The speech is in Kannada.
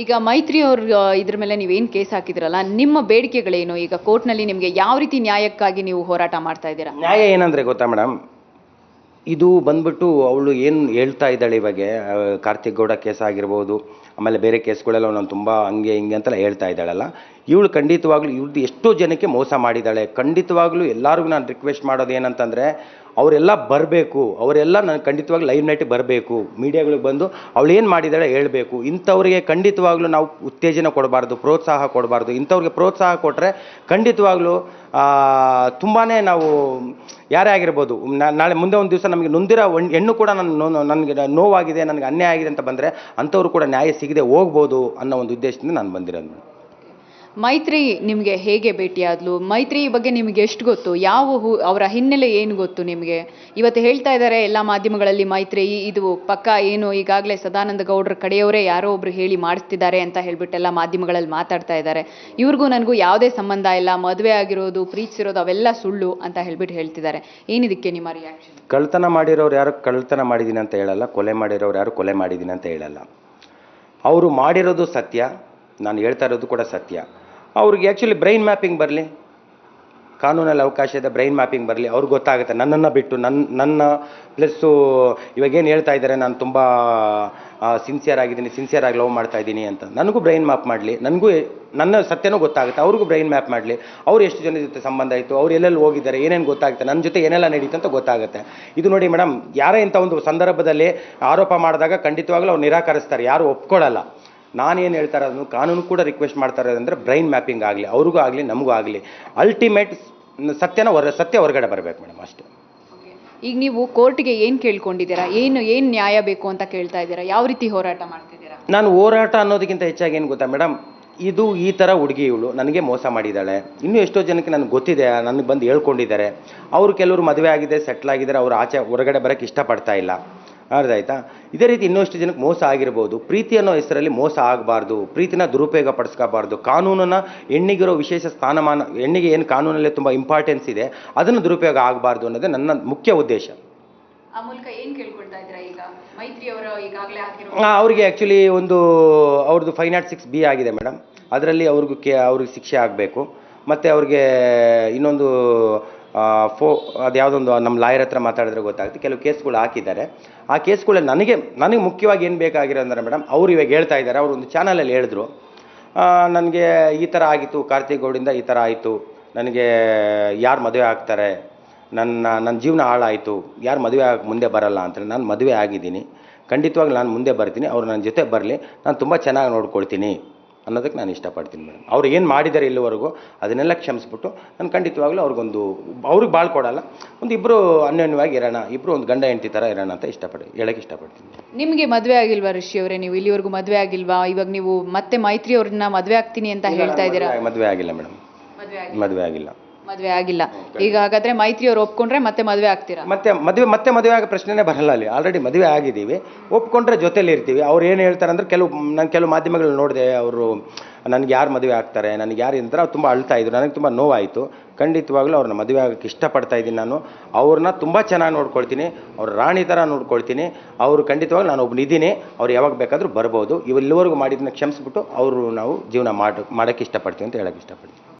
ಈಗ ಮೈತ್ರಿ ಅವ್ರ ಇದ್ರ ಮೇಲೆ ನೀವೇನು ಕೇಸ್ ಹಾಕಿದ್ರಲ್ಲ, ನಿಮ್ಮ ಬೇಡಿಕೆಗಳೇನು? ಈಗ ಕೋರ್ಟ್‌ನಲ್ಲಿ ನಿಮಗೆ ಯಾವ ರೀತಿ ನ್ಯಾಯಕ್ಕಾಗಿ ನೀವು ಹೋರಾಟ ಮಾಡ್ತಾ ಇದ್ದೀರಾ? ನ್ಯಾಯ ಏನಂದರೆ ಗೊತ್ತಾ ಮೇಡಮ್, ಇದು ಬಂದ್ಬಿಟ್ಟು ಅವಳು ಏನು ಹೇಳ್ತಾ ಇದ್ದಾಳೆ ಇವಾಗ, ಕಾರ್ತಿಕ್ ಗೌಡ ಕೇಸ್ ಆಗಿರ್ಬೋದು, ಆಮೇಲೆ ಬೇರೆ ಕೇಸ್ಗಳೆಲ್ಲ ನಾನು ತುಂಬ ಹಂಗೆ ಹಿಂಗೆ ಅಂತೆಲ್ಲ ಹೇಳ್ತಾ ಇದ್ದಾಳಲ್ಲ, ಇವಳು ಖಂಡಿತವಾಗ್ಲೂ ಇವ್ರದ್ದು ಎಷ್ಟೋ ಜನಕ್ಕೆ ಮೋಸ ಮಾಡಿದ್ದಾಳೆ. ಖಂಡಿತವಾಗ್ಲೂ ಎಲ್ಲರಿಗೂ ನಾನು ರಿಕ್ವೆಸ್ಟ್ ಮಾಡೋದು ಏನಂತಂದರೆ, ಅವರೆಲ್ಲ ಬರಬೇಕು, ಅವರೆಲ್ಲ ನಾನು ಖಂಡಿತವಾಗ್ಲೂ ಲೈವ್ ನೈಟಿಗೆ ಬರಬೇಕು, ಮೀಡಿಯಾಗಳಿಗೆ ಬಂದು ಅವಳು ಏನು ಮಾಡಿದ್ದಾಳೆ ಹೇಳಬೇಕು. ಇಂಥವ್ರಿಗೆ ಖಂಡಿತವಾಗ್ಲೂ ನಾವು ಉತ್ತೇಜನ ಕೊಡಬಾರ್ದು, ಪ್ರೋತ್ಸಾಹ ಕೊಡಬಾರ್ದು. ಇಂಥವ್ರಿಗೆ ಪ್ರೋತ್ಸಾಹ ಕೊಟ್ಟರೆ ಖಂಡಿತವಾಗ್ಲೂ ತುಂಬಾ ನಾವು ಯಾರೇ ಆಗಿರ್ಬೋದು, ನಾಳೆ ಮುಂದೆ ಒಂದು ದಿವಸ ನಮಗೆ ನೊಂದಿರೋ ಹೆಣ್ಣು ಕೂಡ ನನಗೆ ನೋವಾಗಿದೆ, ನನಗೆ ಅನ್ಯಾಯ ಆಗಿದೆ ಅಂತ ಬಂದರೆ ಅಂಥವ್ರು ಕೂಡ ನ್ಯಾಯ ಸಿಗದೆ ಹೋಗ್ಬೋದು ಅನ್ನೋ ಒಂದು ಉದ್ದೇಶದಿಂದ ನಾನು ಬಂದಿರೋದು. ಮೈತ್ರಿ ನಿಮಗೆ ಹೇಗೆ ಭೇಟಿಯಾದ್ಲು? ಮೈತ್ರಿ ಬಗ್ಗೆ ನಿಮಗೆ ಎಷ್ಟು ಗೊತ್ತು? ಅವರ ಹಿನ್ನೆಲೆ ಏನು ಗೊತ್ತು ನಿಮಗೆ? ಇವತ್ತು ಹೇಳ್ತಾ ಇದ್ದಾರೆ ಎಲ್ಲ ಮಾಧ್ಯಮಗಳಲ್ಲಿ, ಮೈತ್ರಿ ಇದು ಪಕ್ಕ ಏನು ಈಗಾಗಲೇ ಸದಾನಂದ ಗೌಡರ ಕಡೆಯವರೇ ಯಾರೋ ಒಬ್ರು ಹೇಳಿ ಮಾಡಿಸ್ತಿದ್ದಾರೆ ಅಂತ ಹೇಳ್ಬಿಟ್ಟೆಲ್ಲ ಮಾಧ್ಯಮಗಳಲ್ಲಿ ಮಾತಾಡ್ತಾ ಇದ್ದಾರೆ. ಇವ್ರಿಗೂ ನನಗೂ ಯಾವುದೇ ಸಂಬಂಧ ಇಲ್ಲ, ಮದುವೆ ಆಗಿರೋದು, ಪ್ರೀತಿಸಿರೋದು ಅವೆಲ್ಲ ಸುಳ್ಳು ಅಂತ ಹೇಳ್ಬಿಟ್ಟು ಹೇಳ್ತಿದ್ದಾರೆ. ಏನಿದಕ್ಕೆ ನಿಮ್ಮ ರಿಯಾಕ್ಷನ್? ಕಳ್ತನ ಮಾಡಿರೋರು ಯಾರು ಕಳ್ತನ ಮಾಡಿದ್ದೀನಿ ಅಂತ ಹೇಳಲ್ಲ, ಕೊಲೆ ಮಾಡಿರೋರು ಯಾರು ಕೊಲೆ ಮಾಡಿದ್ದೀನಿ ಅಂತ ಹೇಳಲ್ಲ. ಅವರು ಮಾಡಿರೋದು ಸತ್ಯ, ನಾನು ಹೇಳ್ತಾ ಇರೋದು ಕೂಡ ಸತ್ಯ. ಅವ್ರಿಗೆ ಆ್ಯಕ್ಚುಲಿ ಬ್ರೈನ್ ಮ್ಯಾಪಿಂಗ್ ಬರಲಿ, ಕಾನೂನಲ್ಲಿ ಅವಕಾಶ ಇದೆ, ಬ್ರೈನ್ ಮ್ಯಾಪಿಂಗ್ ಬರಲಿ, ಅವ್ರಿಗೆ ಗೊತ್ತಾಗುತ್ತೆ. ನನ್ನನ್ನು ಬಿಟ್ಟು ನನ್ನ ಪ್ಲಸ್ಸು ಇವಾಗೇನು ಹೇಳ್ತಾ ಇದ್ದಾರೆ, ನಾನು ತುಂಬ ಸಿನ್ಸಿಯರ್ ಆಗಿದ್ದೀನಿ, ಸಿನ್ಸಿಯರ್ ಆಗಿ ಲವ್ ಮಾಡ್ತಾ ಇದ್ದೀನಿ ಅಂತ. ನನಗೂ ಬ್ರೈನ್ ಮ್ಯಾಪ್ ಮಾಡಲಿ, ನನಗೂ ನನ್ನ ಸತ್ಯನೂ ಗೊತ್ತಾಗುತ್ತೆ, ಅವ್ರಿಗೂ ಬ್ರೈನ್ ಮ್ಯಾಪ್ ಮಾಡಲಿ. ಅವ್ರು ಎಷ್ಟು ಜನ ಜೊತೆ ಸಂಬಂಧ ಆಯಿತು, ಅವ್ರು ಎಲ್ಲೆಲ್ಲಿ ಹೋಗಿದ್ದಾರೆ, ಏನೇನು ಗೊತ್ತಾಗುತ್ತೆ, ನನ್ನ ಜೊತೆ ಏನೆಲ್ಲ ನಡೀತು ಅಂತ ಗೊತ್ತಾಗುತ್ತೆ. ಇದು ನೋಡಿ ಮೇಡಮ್, ಯಾರೇ ಇಂಥ ಒಂದು ಸಂದರ್ಭದಲ್ಲಿ ಆರೋಪ ಮಾಡಿದಾಗ ಖಂಡಿತವಾಗ್ಲೂ ಅವ್ರು ನಿರಾಕರಿಸ್ತಾರೆ, ಯಾರು ಒಪ್ಕೊಳ್ಳಲ್ಲ. ನಾನೇನು ಹೇಳ್ತಾ ಇರೋದು, ಕಾನೂನು ಕೂಡ ರಿಕ್ವೆಸ್ಟ್ ಮಾಡ್ತಾ ಇರೋದಂದರೆ ಬ್ರೈನ್ ಮ್ಯಾಪಿಂಗ್ ಆಗಲಿ, ಅವ್ರಿಗೂ ಆಗಲಿ ನಮಗೂ ಆಗಲಿ, ಅಲ್ಟಿಮೇಟ್ ಸತ್ಯ ಹೊರಗಡೆ ಬರಬೇಕು ಮೇಡಮ್, ಅಷ್ಟೇ. ಈಗ ನೀವು ಕೋರ್ಟ್ಗೆ ಏನು ಕೇಳ್ಕೊಂಡಿದ್ದೀರಾ? ಏನು ನ್ಯಾಯ ಬೇಕು ಅಂತ ಕೇಳ್ತಾ ಇದ್ದೀರಾ? ಯಾವ ರೀತಿ ಹೋರಾಟ ಮಾಡ್ತಿದ್ದೀರಾ? ನಾನು ಹೋರಾಟ ಅನ್ನೋದಕ್ಕಿಂತ ಹೆಚ್ಚಾಗಿ ಏನು ಗೊತ್ತಾ ಮೇಡಮ್, ಇದು ಈ ಥರ ಹುಡುಗಿ ಇವಳು ನನಗೆ ಮೋಸ ಮಾಡಿದ್ದಾಳೆ. ಇನ್ನೂ ಎಷ್ಟೋ ಜನಕ್ಕೆ ನನಗೆ ಗೊತ್ತಿದೆ, ನನಗೆ ಬಂದು ಹೇಳ್ಕೊಂಡಿದ್ದಾರೆ. ಅವರು ಕೆಲವರು ಮದುವೆ ಆಗಿದೆ, ಸೆಟ್ಲ್ ಆಗಿದ್ದಾರೆ, ಅವರು ಆಚೆ ಹೊರಗಡೆ ಬರೋಕ್ಕೆ ಇಷ್ಟಪಡ್ತಾ ಇಲ್ಲ. ಅರ್ಧಾಯ್ತಾ? ಇದೇ ರೀತಿ ಇನ್ನಷ್ಟು ಜನಕ್ಕೆ ಮೋಸ ಆಗಿರ್ಬೋದು. ಪ್ರೀತಿ ಅನ್ನೋ ಹೆಸರಲ್ಲಿ ಮೋಸ ಆಗಬಾರ್ದು, ಪ್ರೀತಿನ ದುರುಪಯೋಗ ಪಡಿಸ್ಕೋಬಾರ್ದು. ಕಾನೂನನ್ನ ಹೆಣ್ಣಿಗಿರೋ ವಿಶೇಷ ಸ್ಥಾನಮಾನ, ಹೆಣ್ಣಿಗೆ ಏನು ಕಾನೂನಲ್ಲಿ ತುಂಬ ಇಂಪಾರ್ಟೆನ್ಸ್ ಇದೆ, ಅದನ್ನು ದುರುಪಯೋಗ ಆಗಬಾರ್ದು ಅನ್ನೋದೇ ನನ್ನ ಮುಖ್ಯ ಉದ್ದೇಶ. ಆ ಮೂಲಕ ಏನು ಕೇಳ್ಕೊಳ್ತಾ ಇದ್ದೀರಾ? ಈಗ ಮೈತ್ರಿ ಅವರು ಈಗಾಗಲೇ ಅವ್ರಿಗೆ ಆ್ಯಕ್ಚುಲಿ ಒಂದು ಅವ್ರದ್ದು 506B ಆಗಿದೆ ಮೇಡಮ್, ಅದರಲ್ಲಿ ಅವ್ರಿಗೆ ಶಿಕ್ಷೆ ಆಗಬೇಕು. ಮತ್ತು ಅವ್ರಿಗೆ ಇನ್ನೊಂದು ಅದು ಯಾವುದೊಂದು ನಮ್ಮ ಲಾಯರ್ ಹತ್ರ ಮಾತಾಡಿದ್ರೆ ಗೊತ್ತಾಗುತ್ತೆ, ಕೆಲವು ಕೇಸ್ಗಳು ಹಾಕಿದ್ದಾರೆ. ಆ ಕೇಸ್ಗಳಲ್ಲಿ ನನಗೆ ಮುಖ್ಯವಾಗಿ ಏನು ಬೇಕಾಗಿರೋದಂದ್ರೆ ಮೇಡಮ್, ಅವ್ರು ಇವಾಗ ಹೇಳ್ತಾ ಇದ್ದಾರೆ, ಅವರು ಒಂದು ಚಾನಲಲ್ಲಿ ಹೇಳಿದ್ರು, ನನಗೆ ಈ ಥರ ಆಗಿತ್ತು, ಕಾರ್ತಿಕ್ ಗೌಡಿಂದ ಈ ಥರ ಆಯಿತು, ನನಗೆ ಯಾರು ಮದುವೆ ಆಗ್ತಾರೆ, ನನ್ನ ಜೀವನ ಹಾಳಾಯಿತು, ಯಾರು ಮದುವೆ ಆಗಿ ಮುಂದೆ ಬರಲ್ಲ ಅಂತೇಳಿ. ನಾನು ಮದುವೆ ಆಗಿದ್ದೀನಿ, ಖಂಡಿತವಾಗ್ಲೂ ನಾನು ಮುಂದೆ ಬರ್ತೀನಿ, ಅವ್ರು ನನ್ನ ಜೊತೆ ಬರಲಿ, ನಾನು ತುಂಬ ಚೆನ್ನಾಗಿ ನೋಡ್ಕೊಳ್ತೀನಿ ಅನ್ನೋದಕ್ಕೆ ನಾನು ಇಷ್ಟಪಡ್ತೀನಿ ಮೇಡಮ್. ಅವ್ರು ಏನು ಮಾಡಿದ್ದಾರೆ ಇಲ್ಲಿವರೆಗೂ ಅದನ್ನೆಲ್ಲ ಕ್ಷಮಿಸ್ಬಿಟ್ಟು ನಾನು ಖಂಡಿತವಾಗ್ಲೂ ಅವ್ರಿಗೆ ಬಾಳ್ ಕೊಡಲ್ಲ, ಇಬ್ಬರು ಅನ್ಯೋನ್ಯವಾಗಿ ಇರೋಣ, ಇಬ್ಬರು ಒಂದು ಗಂಡ ಹೆಂಡತಿ ಥರ ಇರೋಣ ಅಂತ ಹೇಳಕ್ಕೆ ಇಷ್ಟಪಡ್ತೀನಿ. ನಿಮಗೆ ಮದುವೆ ಆಗಿಲ್ವಾ ಋಷಿ ಅವರೇ? ನೀವು ಇಲ್ಲಿವರೆಗೂ ಮದುವೆ ಆಗಿಲ್ವಾ? ಇವಾಗ ನೀವು ಮತ್ತೆ ಮೈತ್ರಿ ಅವ್ರನ್ನ ಮದುವೆ ಆಗ್ತೀನಿ ಅಂತ ಹೇಳ್ತಾ ಇದ್ದೀರಾ? ಮದುವೆ ಆಗಿಲ್ಲ ಮೇಡಮ್, ಮದುವೆ ಆಗಿಲ್ಲ. ಮದುವೆ ಆಗಿಲ್ಲ. ಈಗ ಹಾಗಾದ್ರೆ ಮೈತ್ರಿ ಅವ್ರು ಒಪ್ಕೊಂಡ್ರೆ ಮತ್ತೆ ಮದುವೆ ಆಗ್ತೀರಾ? ಮತ್ತೆ ಮದುವೆ ಆಗೋ ಪ್ರಶ್ನೆನೇ ಬರಲ್ಲ. ಅಲ್ಲಿ ಆಲ್ರೆಡಿ ಮದುವೆ ಆಗಿದ್ದೀವಿ, ಒಪ್ಕೊಂಡ್ರೆ ಜೊತೆಲಿ ಇರ್ತೀವಿ. ಅವ್ರು ಏನು ಹೇಳ್ತಾರೆ ಅಂದರೆ, ನಾನು ಕೆಲವು ಮಾಧ್ಯಮಗಳು ನೋಡಿದೆ, ಅವರು ನನಗೆ ಯಾರು ಮದುವೆ ಆಗ್ತಾರೆ, ನನಗೆ ಯಾರು ಅಂತಾರೆ, ತುಂಬ ಅಳ್ತಾ ಇದ್ರು, ನನಗೆ ತುಂಬ ನೋವಾಯಿತು. ಖಂಡಿತವಾಗ್ಲೂ ಅವ್ರನ್ನ ಮದುವೆ ಆಗೋಕ್ಕೆ ಇಷ್ಟಪಡ್ತಾ ಇದ್ದೀನಿ. ನಾನು ಅವ್ರನ್ನ ತುಂಬ ಚೆನ್ನಾಗಿ ನೋಡ್ಕೊಳ್ತೀನಿ, ಅವ್ರ ರಾಣಿ ಥರ ನೋಡ್ಕೊಳ್ತೀನಿ. ಅವರು ಖಂಡಿತವಾಗ್ಲೂ ನಾನು ಒಬ್ಬನಿದ್ದೀನಿ, ಅವ್ರು ಯಾವಾಗ ಬೇಕಾದರೂ ಬರ್ಬೋದು. ಇಲ್ಲಿವರೆಗೂ ಮಾಡಿದ್ದನ್ನ ಕ್ಷಮಿಸ್ಬಿಟ್ಟು ನಾವು ಜೀವನ ಮಾಡೋಕ್ಕೆ ಇಷ್ಟಪಡ್ತೀವಿ ಅಂತ ಹೇಳೋಕ್ಕೆ ಇಷ್ಟಪಡ್ತೀನಿ.